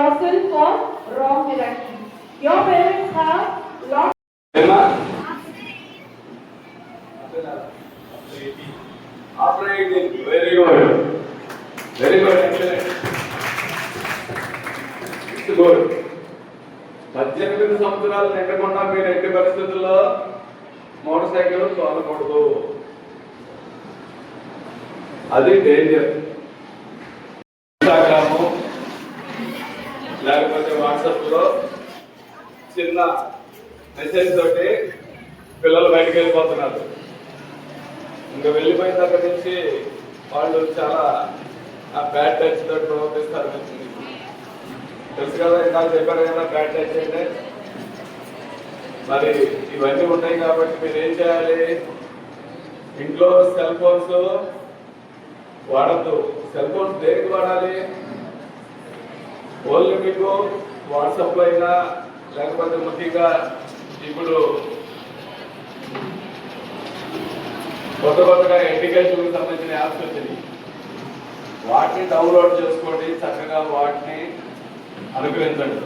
yourself for wrong direction. Your parents have lost. After 18, very good. Very good, excellent. It's good. 18 సంవత్సరాలు నిండకుండా మీరు ఎట్టి పరిస్థితుల్లో motor cycle తోలకూడదు. అది danger. Instagram లేకపోతే వాట్సాప్లో చిన్న మెసేజ్ తోటి పిల్లలు బయటకు వెళ్ళిపోతున్నారు. ఇంకా వెళ్ళిపోయిన దగ్గర నుంచి వాళ్ళు చాలా బ్యాడ్ టచ్ తోటి ప్రవర్తిస్తారు. తెలుసు కదా, ఇందాక చెప్పారు కదా బ్యాడ్ టచ్ అంటే. మరి ఇవన్నీ ఉన్నాయి కాబట్టి మీరు ఏం చేయాలి? ఇంట్లో సెల్ ఫోన్స్ వాడద్దు. సెల్ ఫోన్స్ దేనికి వాడాలి? ఓన్లీ మీకు వాట్సాప్లో అయినా లేకపోతే ముఖ్యంగా ఇప్పుడు కొత్తగా ఎడ్యుకేషన్కి సంబంధించిన యాప్స్ వచ్చినాయి. వాటిని డౌన్లోడ్ చేసుకోండి, చక్కగా వాటిని అనుగ్రహించండి.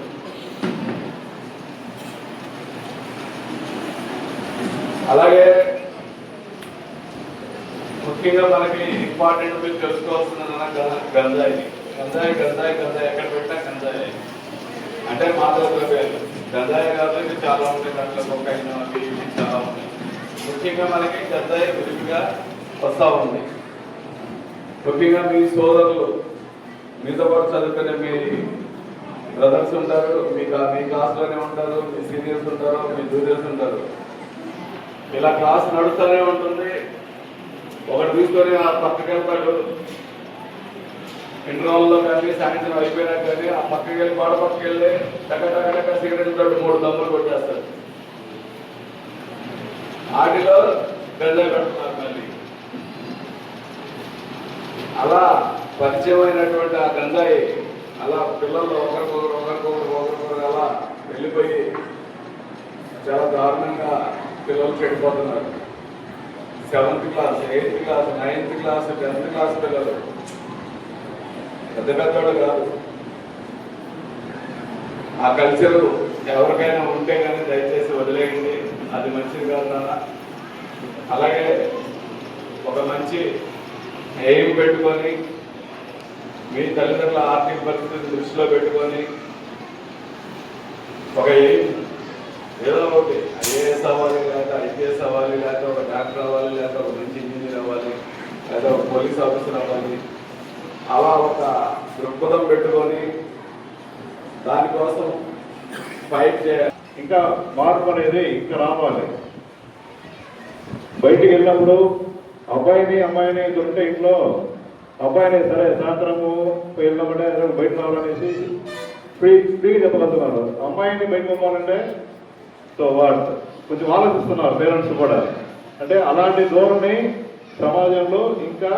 అలాగే ముఖ్యంగా మనకి ఇంపార్టెంట్ మీరు తెలుసుకోవాల్సిన గంజాయి. గంజాయి గంజాయి గంజాయి ఎక్కడ పెట్టినా గంజాయి అంటే మాత్రం ద్రవ్యాలు. గంజాయి కాదు, ఇది చాలా ఉంటాయి. దాంట్లో కొకైన్ అవి ఇవి చాలా ఉన్నాయి. ముఖ్యంగా మనకి గంజాయి విరివిగా వస్తూ ఉంది. ముఖ్యంగా మీ సోదరులు, మీతో పాటు చదువుకునే మీ బ్రదర్స్ ఉంటారు, మీ క్లాస్లోనే ఉంటారు, మీ సీనియర్స్ ఉంటారు, మీ జూనియర్స్ ఉంటారు. ఇలా క్లాస్ నడుస్తూనే ఉంటుంది. ఒకటి తీసుకొని ఆ పక్కకి వెళ్తాడు. ఇంటర్వెల్లో కానీ సాయంత్రం అయిపోయినా కానీ ఆ పక్కకి వెళ్ళి గోడ పక్కకి వెళ్ళి టక సిగరెట్ తోటి 3 దమ్ములు కొట్టేస్తాడు. వాటిలో గంజాయి పెడుతున్నారు. మళ్ళీ అలా పరిచయమైనటువంటి ఆ గంజాయి అలా పిల్లలు ఒకరికొకరు అలా వెళ్ళిపోయి చాలా దారుణంగా పిల్లలు చెడిపోతున్నారు. 7th class, 8th class, 9th class, 10th class పిల్లలు, పెద్దోళ్ళు కాదు. ఆ కల్చర్ ఎవరికైనా ఉంటే కానీ దయచేసి వదిలేయండి. అది మంచిది కాదు నాన్న. అలాగే ఒక మంచి ఎయిమ్ పెట్టుకొని మీ తల్లిదండ్రుల ఆర్థిక పరిస్థితిని దృష్టిలో పెట్టుకొని ఒక ఎయిమ్ ఏదో ఒకటి ఐఏఎస్ అవ్వాలి, లేకపోతే ఐపీఎస్ అవ్వాలి, లేకపోతే ఒక డాక్టర్ అవ్వాలి, లేకపోతే ఒక మంచి ఇంజనీర్ అవ్వాలి, లేదా ఒక పోలీస్ ఆఫీసర్ అవ్వాలి. అలా ఒక దృక్పథం పెట్టుకొని దానికోసం ఫైట్ చేయాలి. ఇంకా మార్పు అనేది ఇంకా రావాలి. బయటికి వెళ్ళినప్పుడు అబ్బాయిని అమ్మాయిని దొరికితే ఇంట్లో అబ్బాయిని సరే సాయంత్రము వెళ్ళినప్పుడే బయట రావాలనేసి ఫ్రీ చెప్పగలుగుతున్నారు. అమ్మాయిని బయటకు పంపాలంటే సో వాడు కొంచెం ఆలోచిస్తున్నారు పేరెంట్స్ కూడా. అంటే అలాంటి ధోరణి సమాజంలో ఇంకా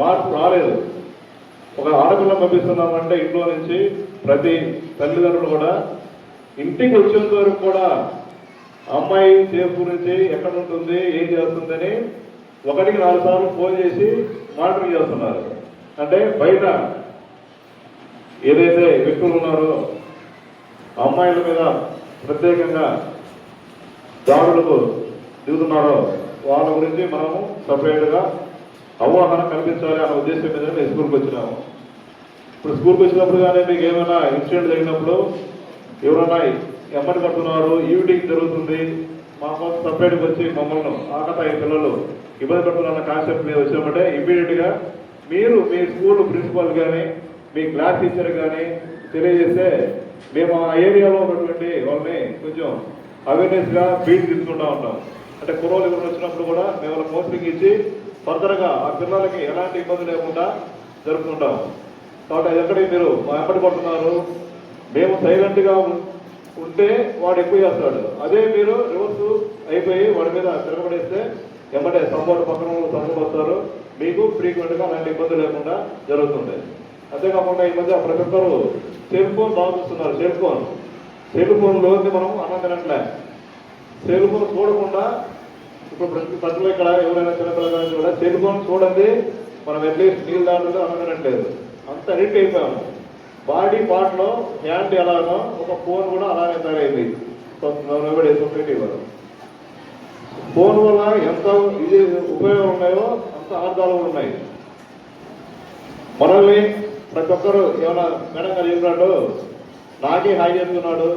మార్పు రాలేదు. ఒక ఆడపిల్లని పంపిస్తున్నామంటే ఇంట్లో నుంచి ప్రతి తల్లిదండ్రులు కూడా ఇంటికి వచ్చేంత వరకు కూడా అమ్మాయి సేఫ్ గురించి ఎక్కడ ఉంటుంది, ఏం చేస్తుందని 1కి 4 సార్లు ఫోన్ చేసి మానిటరింగ్ చేస్తున్నారు. అంటే బయట ఏదైతే వ్యక్తులు ఉన్నారో అమ్మాయిల మీద ప్రత్యేకంగా దాడులకు దిగుతున్నారో వాళ్ళ గురించి మనము సపరేట్గా అవగాహన కల్పించాలి అనే ఉద్దేశం మీద మేము స్కూల్కి వచ్చినాము. ఇప్పుడు స్కూల్కి వచ్చినప్పుడు కానీ మీకు ఏమైనా ఇన్సిడెంట్ జరిగినప్పుడు ఎవరైనా ఎమ్మటి పడుతున్నారు, ఈవినింగ్ జరుగుతుంది, మా కోసం సపరేట్గా వచ్చి మమ్మల్ని ఆకతాయి పిల్లలు ఇబ్బంది పడుతున్న కాన్సెప్ట్ మీద వచ్చినప్పుడే ఇమ్మీడియట్గా మీరు మీ స్కూల్ ప్రిన్సిపాల్ కానీ మీ క్లాస్ టీచర్ కానీ తెలియజేస్తే మేము ఆ ఏరియాలో ఉన్నటువంటి వాళ్ళని కొంచెం అవేర్నెస్గా బీట్ తీసుకుంటూ ఉంటాం. అంటే కుర్రోలు ఎవరు వచ్చినప్పుడు కూడా మేము వాళ్ళకి కౌన్సిలింగ్ ఇచ్చి ఫర్దర్గా ఆ పిల్లలకి ఎలాంటి ఇబ్బంది లేకుండా జరుపుకుంటాం. కాబట్టి ఎక్కడికి మీరు మా ఎప్పటి పడుతున్నారు, మేము సైలెంట్గా ఉంటే వాడు ఎక్కువ చేస్తాడు. అదే మీరు రివర్స్ అయిపోయి వాడి మీద తిరగబడేస్తే ఎమ్మటే సపోర్ట్ పక్కన సపోర్ట్ వస్తారు. మీకు ఫ్రీక్వెంట్గా అలాంటి ఇబ్బంది లేకుండా జరుగుతుంది. అంతేకాకుండా ఈ మధ్య ప్రతి ఒక్కరు సెల్ ఫోన్ బాగా చూస్తున్నారు. సెల్ ఫోన్లోకి మనం అన్నం సెల్ ఫోన్ చూడకుండా ఇప్పుడు ప్రజలు ఇక్కడ ఎవరైనా చిన్నపిల్లలు కూడా సెల్ ఫోన్ చూడండి మనం అట్లీస్ట్ నీళ్ళు దాంట్లో అన్నం తినట్లేదు. అంత అడిక్ట్ అయిపోయాము. బాడీ పార్ట్లో హ్యాండ్ ఎలాగో ఒక ఫోన్ కూడా అలానే తయారైంది సొసైటీ వల్ల. ఫోన్ వల్ల ఎంత ఇది ఉపయోగాలు ఉన్నాయో అంత అర్థాలు కూడా ఉన్నాయి. మనల్ని ప్రతి ఒక్కరు ఏమైనా మేడం గారు చెప్పినట్టు నాకే హాయి చెప్తున్నాడు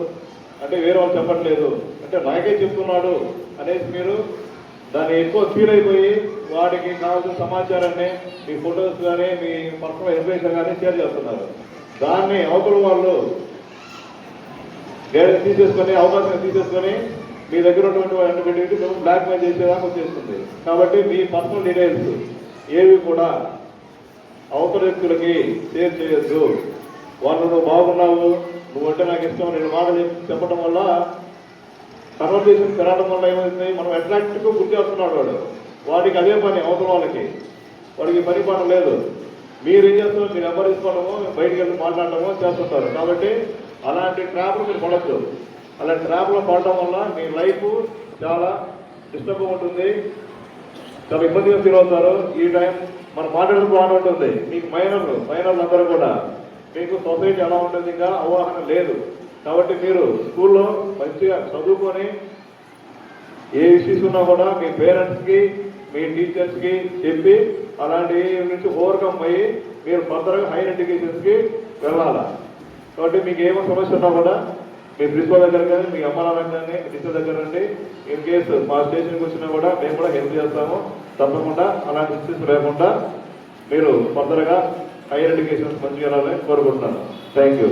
అంటే వేరే వాళ్ళు చెప్పట్లేదు అంటే నాకే చెప్తున్నాడు అనేసి మీరు దాన్ని ఎక్కువ ఫీల్ అయిపోయి వాడికి కావాల్సిన సమాచారాన్ని మీ ఫొటోస్ కానీ మీ పర్సనల్ ఇన్ఫర్మేషన్ కానీ షేర్ చేస్తున్నారు. దాన్ని అవతల వాళ్ళు తీసేసుకొని అవకాశం తీసేసుకొని మీ దగ్గర ఉన్నటువంటి బ్లాక్ మెయిల్ చేసేదాకా వచ్చేస్తుంది. కాబట్టి మీ పర్సనల్ డీటెయిల్స్ ఏవి కూడా అవతల వ్యక్తులకి షేర్ చేయొద్దు. వాళ్ళు నువ్వు బాగున్నావు, నువ్వంటే నాకు ఇష్టం, 2 మాటలు చెప్పడం వల్ల కన్వర్సేషన్ పెరగడం వల్ల ఏమైంది, మనం అట్రాక్టివ్గా గుర్తేస్తున్నాడు వాడికి అదే పని. అవతల వాడికి పని పాట లేదు. మీరు ఏం చేస్తున్నారు, మీరు నెంబర్ తీసుకోవడము, బయటికి వెళ్ళి మాట్లాడటము చేస్తుంటారు. కాబట్టి అలాంటి ట్రాప్లు మీరు పడద్దు. అలాంటి ట్రాప్లో పడడం వల్ల మీ లైఫ్ చాలా డిస్టర్బ్గా ఉంటుంది, చాలా ఇబ్బందిగా ఫీల్ అవుతారు. ఈ టైం మనం మాట్లాడడం బాగుంటుంది. మీకు మైనర్లు అందరూ కూడా మీకు సొసైటీ ఎలా ఉంటుంది ఇంకా అవగాహన లేదు. కాబట్టి మీరు స్కూల్లో మంచిగా చదువుకొని ఏ ఇష్యూస్ ఉన్నా కూడా మీ పేరెంట్స్కి మీ టీచర్స్కి చెప్పి అలాంటి నుంచి ఓవర్కమ్ అయ్యి మీరు ఫర్దర్గా హైయర్ ఎడ్యుకేషన్స్కి వెళ్ళాలి. కాబట్టి మీకు ఏమో సమస్య ఉన్నా కూడా మీ ప్రిన్సిపల్ దగ్గర కానీ మీ అమ్మ నాన్న కానీ టీచర్ దగ్గర నుండి ఇన్ కేసు మా స్టేషన్కి వచ్చినా కూడా మేము కూడా హెల్ప్ చేస్తాము. తప్పకుండా అలాంటి ఇష్యూస్ లేకుండా మీరు ఫర్దర్గా హైయర్ ఎడ్యుకేషన్స్ మంచిగా వెళ్ళాలని కోరుకుంటున్నాను. Thank you.